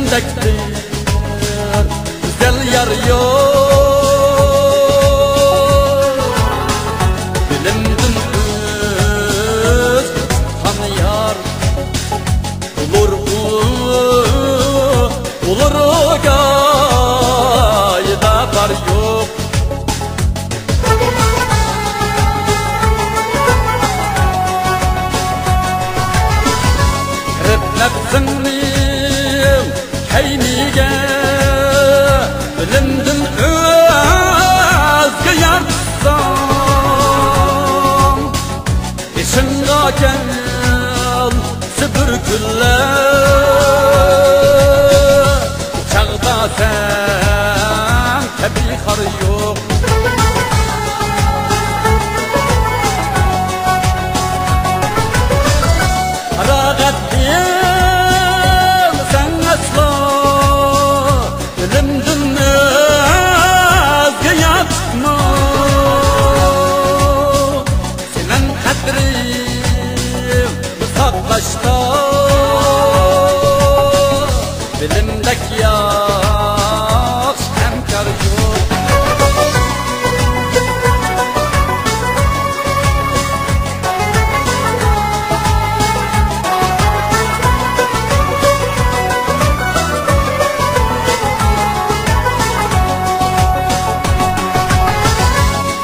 bilimdektir güzel yar yok. Bilimdin öz tanıyar olur gayda var yok. Nefsimni keyniga bilimdin özge yartsam esimga kelsi bir kunlar çağda sen kabi har yok. Bilimdek yaş hemkar yok.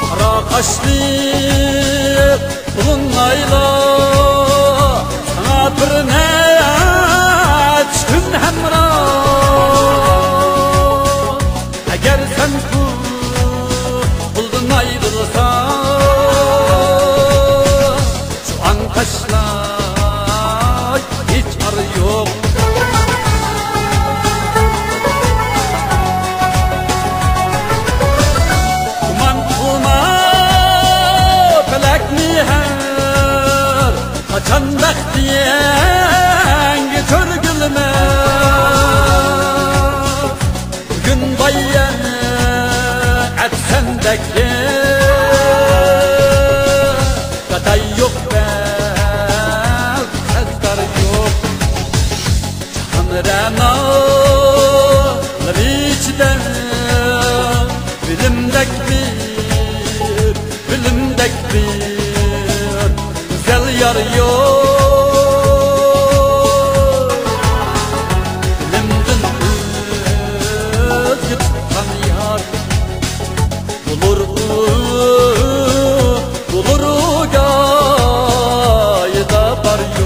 Kara kaşlı bulunmayla sana bir gün hemra eğer sen buldun ayrılsan şu an taşlar hiç arı yok. Kuman kılma felek niher kaçan bekleyen törgülme gün bayan etsendeki katay yok bel kazgar yok. Çanranalar içten bilimdek bir güzel yar yok. Olur gayda var yok.